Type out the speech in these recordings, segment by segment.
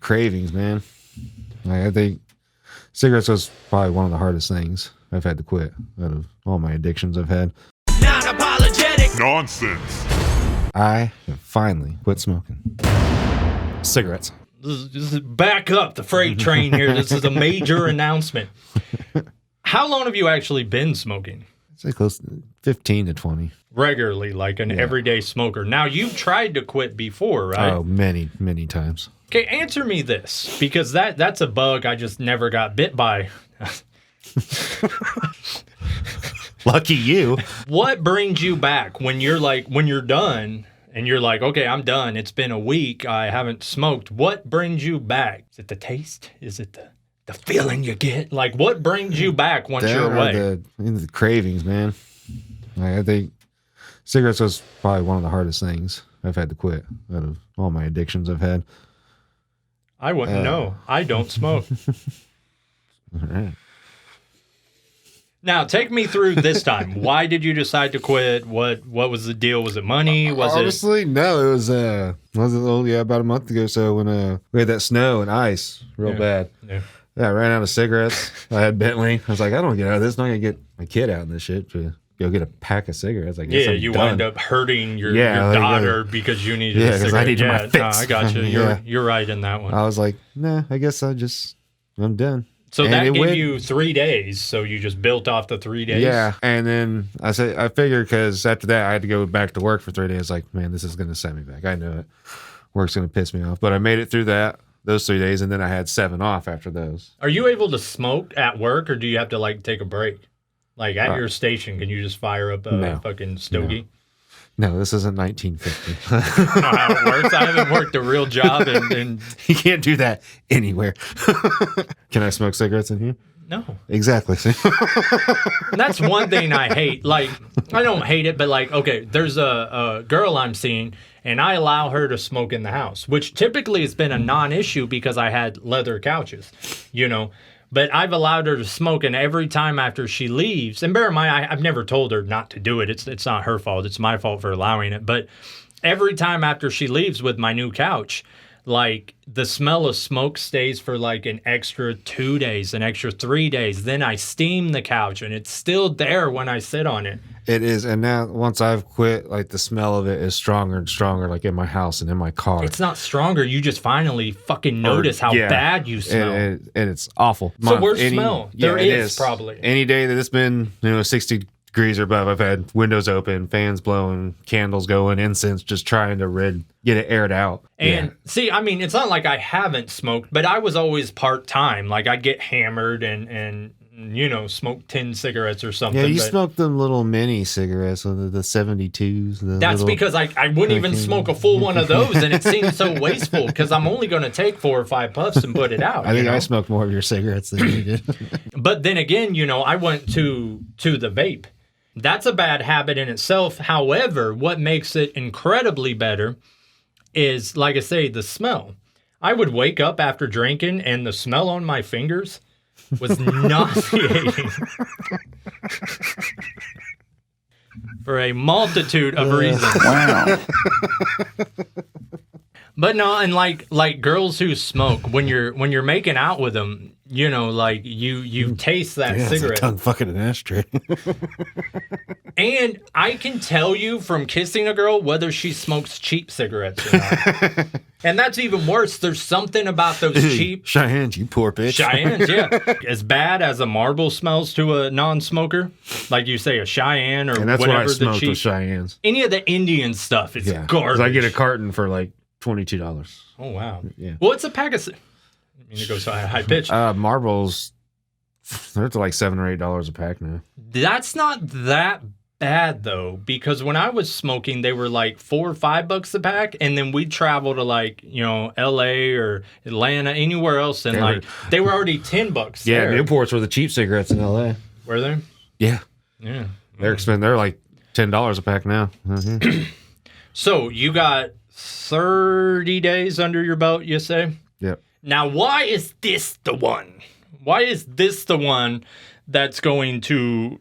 cravings, man. I think cigarettes was probably one of the hardest things I've had to quit out of all my addictions I've had. Non Apologetic Nonsense. I have finally quit smoking cigarettes. This is back up the freight train here. This is a major announcement. How long have you actually been smoking? I'd say close to 15 to 20. Regularly, like an everyday smoker. Now, you've tried to quit before, right? Oh, many, many times. Okay, answer me this, because that's a bug I just never got bit by. Lucky you. What brings you back when you're done and you're like, okay, I'm done. It's been a week. I haven't smoked. What brings you back? Is it the taste? Is it the feeling you get? Like, what brings you back once you're away? The cravings, man. I think cigarettes was probably one of the hardest things I've had to quit out of all my addictions I've had. I wouldn't know. I don't smoke. All right. Now, take me through this time. Why did you decide to quit? What was the deal? Was it money? Honestly, no. It was about a month ago. So when we had that snow and ice real bad. Yeah. Yeah, I ran out of cigarettes. I had Bentley. I was like, I don't get out of this. I'm not gonna get my kid out in this shit to go get a pack of cigarettes. I guess you wind up hurting your daughter because you needed a cigarette. Because I needed my fix. No, I got you. You're right in that one. I was like, nah, I guess I'm done. So that gave you 3 days. So you just built off the 3 days. Yeah, and then I figured because after that I had to go back to work for 3 days. Like, man, this is gonna set me back. I know it. Work's gonna piss me off, but I made it through those 3 days, and then I had 7 off after those. Are you able to smoke at work, or do you have to like take a break? Like at your station, can you just fire up a fucking stogie? No, this isn't 1950. I don't know how it works. I haven't worked a real job and you can't do that anywhere. Can I smoke cigarettes in here? No. Exactly. That's one thing I hate. Like, I don't hate it, but like, okay, there's a girl I'm seeing, and I allow her to smoke in the house, which typically has been a non-issue because I had leather couches, But I've allowed her to smoke, and every time after she leaves, and bear in mind, I've never told her not to do it. It's not her fault. It's my fault for allowing it. But every time after she leaves with my new couch, like the smell of smoke stays for like an extra 2 days, an extra 3 days. Then I steam the couch, and it's still there when I sit on it. It is, and now once I've quit, like the smell of it is stronger and stronger, like in my house and in my car. It's not stronger. You just finally fucking notice how bad you smell. And it's awful. So worst smell? There is probably. Any day that it's been 60 degrees or above, I've had windows open, fans blowing, candles going, incense, just trying to get it aired out. And see, I mean, it's not like I haven't smoked, but I was always part-time. Like I'd get hammered and smoke 10 cigarettes or something. Yeah, you smoked them little mini cigarettes, the 72s. That's because I wouldn't even smoke a full one of those, and it seems so wasteful because I'm only going to take 4 or 5 puffs and put it out. I think I smoked more of your cigarettes than you did. But then again, I went to the vape. That's a bad habit in itself. However, what makes it incredibly better is, like I say, the smell. I would wake up after drinking, and the smell on my fingers was nauseating for a multitude of reasons. Wow. But no, and like girls who smoke, when you're making out with them, like you taste that cigarette. It's a tongue fucking an ashtray. And I can tell you from kissing a girl whether she smokes cheap cigarettes or not. And that's even worse. There's something about those cheap Cheyennes, you poor bitch. Cheyennes, yeah. As bad as a Marlboro smells to a non-smoker, like you say, a Cheyenne or and that's whatever what I smoked the cheap with Cheyennes. Any of the Indian stuff, it's garbage. I get a carton for like $22. Oh wow. Yeah. Well, it's a pack of. I mean, it goes high pitch. Marlboros, they're to like $7 or $8 a pack now. That's not that bad though, because when I was smoking, they were like $4 or $5 a pack, and then we'd travel to like L.A. or Atlanta, anywhere else, and they were already $10. Yeah, there. Newports were the cheap cigarettes in L.A. Were they? Yeah. Yeah. They're expensive. They're like $10 a pack now. So you got 30 days under your belt, you say? Yep. Now, why is this the one? Why is this the one that's going to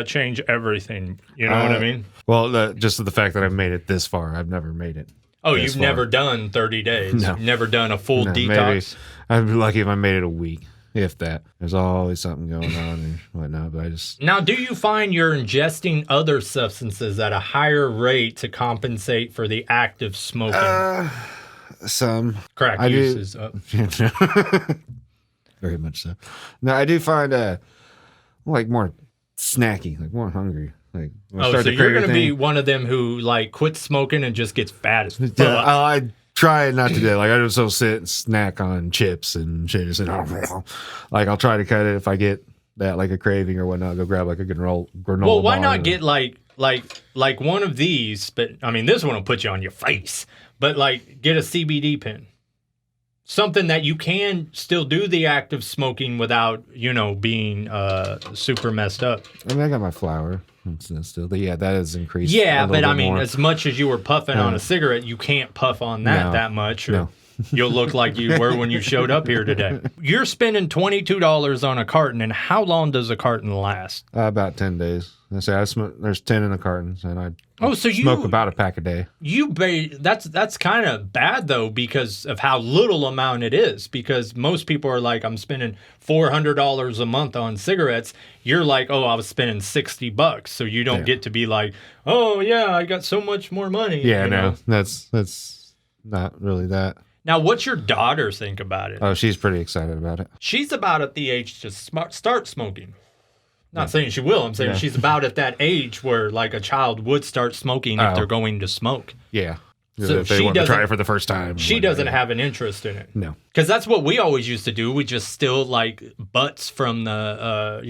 change everything? You know what I mean? Well, just the fact that I've made it this far, I've never made it. Oh, this you've far. never done 30 days? No. Never done a full No, detox? maybe I'd be lucky if I made it a week, if that. There's always something going on and whatnot, but I just... Now, do you find you're ingesting other substances at a higher rate to compensate for the act of smoking? Some. Crack I use do- is up. Very much so. No, I do find like more snacky, like more hungry. Like when I Oh, start so to you're crave going to be anything- one of them who like quits smoking and just gets fat as fuck. Yeah, I try not to do that. Like I just don't sit and snack on chips and shit. Just like I'll try to cut it if I get that like a craving or whatnot. Go grab like a granola. Well, why bar not or- get like one of these? But I mean, this one will put you on your face. But like, get a CBD pen, something that you can still do the act of smoking without, being super messed up. I mean, I got my flour. It's still, yeah, that has increased. Yeah, a but little I bit mean, more. as much as you were puffing on a cigarette, you can't puff on that No. much. Or No. You'll look like you were when you showed up here today. You're spending $22 on a carton, and how long does a carton last? About 10 days. I say I smoke. There's 10 in the cartons, and I So you smoke about a pack a day. That's kind of bad though because of how little amount it is. Because most people are like, I'm spending $400 a month on cigarettes. You're like, oh, I was spending $60, so you don't get to be like, oh yeah, I got so much more money. Yeah, you no, know? that's not really that. Now, what's your daughter think about it? Oh, she's pretty excited about it. She's about at the age to start smoking. Not saying she will. I'm saying she's about at that age where like a child would start smoking if they're going to smoke. Yeah. So if they she want to try doesn't- it for the first time. She doesn't have an interest in it. No. Because that's what we always used to do. We just steal like butts from the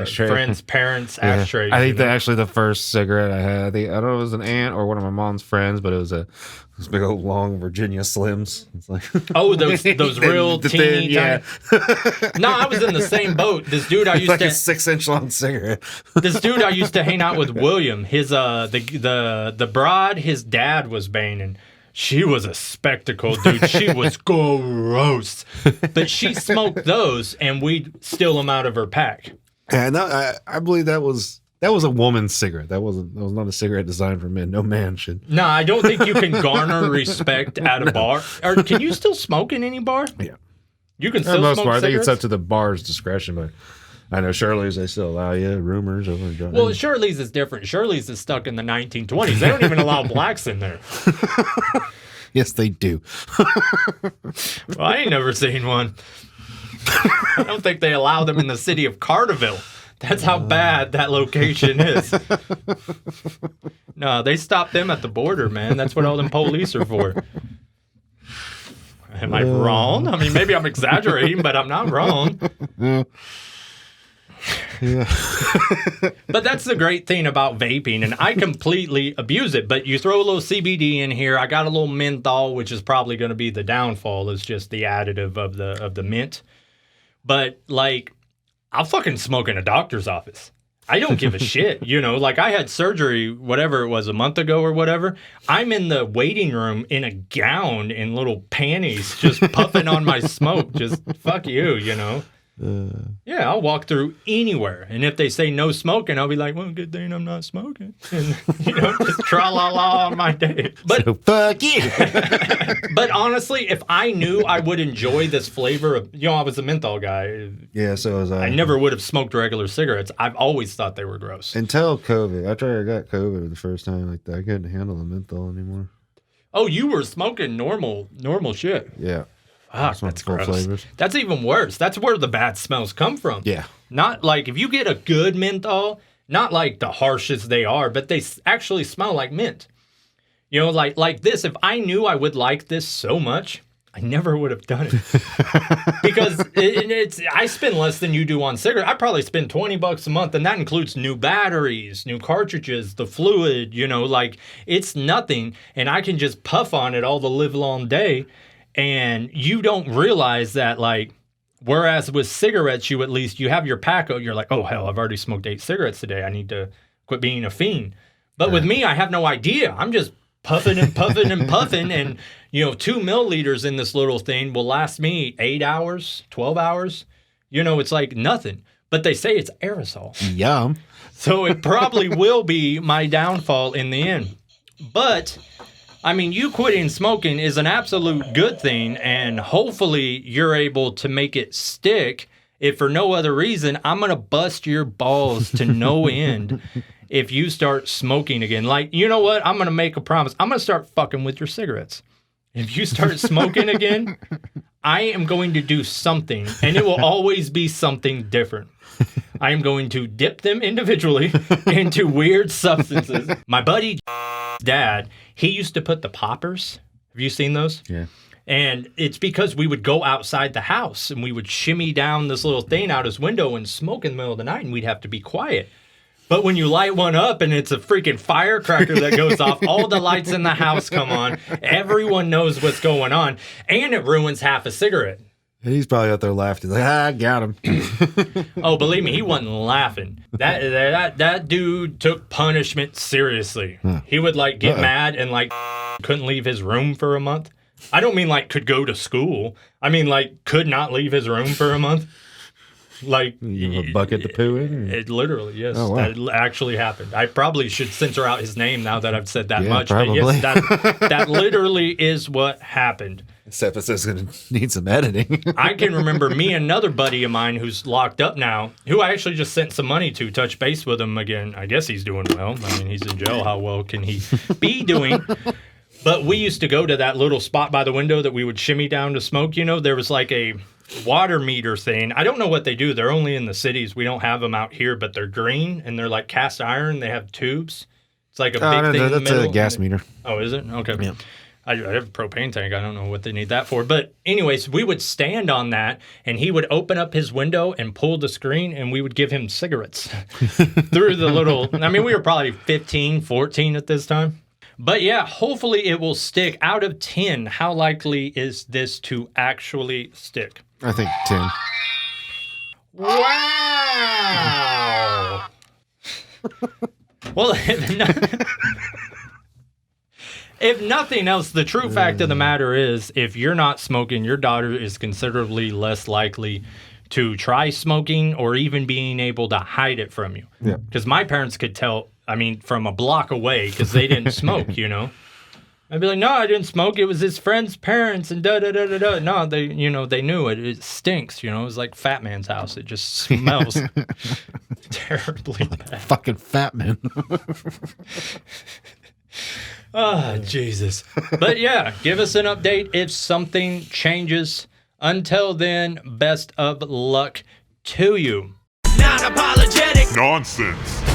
Ashtray. friends' parents' Yeah. ashtrays. I think that actually the first cigarette I had, I don't know if it was an aunt or one of my mom's friends, but it was this big old long Virginia Slims. It's like Oh, those real the teeny thin, yeah. tiny. No, I was in the same boat. This dude I used like to a 6-inch long cigarette. this dude I used to hang out with, William. His the broad his dad was banging. She was a spectacle, dude. She was gross. But she smoked those, and we'd steal them out of her pack. Yeah, no, I believe that was a woman's cigarette. That was not a cigarette designed for men. No man should. No, I don't think you can garner respect at a bar. Or can you still smoke in any bar? Yeah. You can For still the most smoke part, I think cigarettes? it's up to the bar's discretion, but I know Shirley's, they still allow you rumors over and Well, Shirley's is different. Shirley's is stuck in the 1920s. They don't even allow blacks in there. yes, they do. Well, I ain't never seen one. I don't think they allow them in the city of Carterville. That's how bad that location is. No, they stop them at the border, man. That's what all them police are for. Am I wrong? I mean, maybe I'm exaggerating, but I'm not wrong. But that's the great thing about vaping, and I completely abuse it. But you throw a little CBD in here. I got a little menthol, which is probably going to be the downfall. Is just the additive of the mint. But like, I'll fucking smoke in a doctor's office. I don't give a shit. Like I had surgery, whatever it was, a month ago or whatever. I'm in the waiting room in a gown and little panties, just puffing on my smoke. Just fuck you, Yeah, I'll walk through anywhere. And if they say no smoking, I'll be like, well, good thing I'm not smoking. And, just tra-la-la on my day. But So fuck you. but honestly, if I knew I would enjoy this flavor of, I was a menthol guy. Yeah, so was I. I never would have smoked regular cigarettes. I've always thought they were gross. Until COVID. After I got COVID the first time like that, I couldn't handle the menthol anymore. Oh, you were smoking normal shit. Yeah. Fuck, Smoke that's full gross. flavors. That's even worse. That's where the bad smells come from. Yeah. Not like if you get a good menthol, not like the harshest they are, but they actually smell like mint. Like this. If I knew I would like this so much, I never would have done it. Because I spend less than you do on cigarettes. I probably spend $20 a month, and that includes new batteries, new cartridges, the fluid. Like it's nothing, and I can just puff on it all the live long day. And you don't realize that, like, whereas with cigarettes, you have your pack. You're like, oh, hell, I've already smoked 8 cigarettes today. I need to quit being a fiend. But with me, I have no idea. I'm just puffing and puffing and puffing. And, 2 milliliters in this little thing will last me 8 hours, 12 hours. It's like nothing. But they say it's aerosol. Yum. So it probably will be my downfall in the end. But I mean, you quitting smoking is an absolute good thing, and hopefully you're able to make it stick. If for no other reason, I'm going to bust your balls to no end if you start smoking again. Like, you know what? I'm going to make a promise. I'm going to start fucking with your cigarettes. If you start smoking again, I am going to do something, and it will always be something different. I am going to dip them individually into weird substances. My buddy dad, he used to put the poppers. Have you seen those? Yeah. And it's because we would go outside the house and we would shimmy down this little thing out his window and smoke in the middle of the night, and we'd have to be quiet. But when you light one up and it's a freaking firecracker that goes off, all the lights in the house come on. Everyone knows what's going on, and it ruins half a cigarette. He's probably out there laughing. Like, I got him. Oh, believe me, he wasn't laughing. That dude took punishment seriously. Huh. He would like get mad and like couldn't leave his room for a month. I don't mean like could go to school. I mean like could not leave his room for a month. Like you have a bucket to poo in? It literally, yes. Oh, wow. That actually happened. I probably should censor out his name now that I've said that much. Probably. But yes, that literally is what happened. This episode's going to need some editing. I can remember me and another buddy of mine who's locked up now, who I actually just sent some money to touch base with him again. I guess he's doing well. I mean, he's in jail. How well can he be doing? But we used to go to that little spot by the window that we would shimmy down to smoke. You know, there was like a water meter thing. I don't know what they do. They're only in the cities. We don't have them out here, but they're green and they're like cast iron. They have tubes. It's like a big thing in the middle. That's a gas meter. Oh, is it? Okay. Yeah. I have a propane tank. I don't know what they need that for. But anyways, we would stand on that, and he would open up his window and pull the screen, and we would give him cigarettes through the little... I mean, we were probably 15, 14 at this time. But yeah, hopefully it will stick. Out of 10, how likely is this to actually stick? I think 10. Wow! Well, if nothing else, the true fact of the matter is, if you're not smoking, your daughter is considerably less likely to try smoking or even being able to hide it from you. Yeah. Because my parents could tell, I mean, from a block away, because they didn't smoke, you know? I'd be like, no, I didn't smoke. It was his friend's parents and da-da-da-da-da. No, they knew it. It stinks, you know? It was like Fat Man's house. It just smells terribly bad. Fucking Fat Man. Oh, Jesus. But yeah, give us an update if something changes. Until then, best of luck to you. Non Apologetic Nonsense.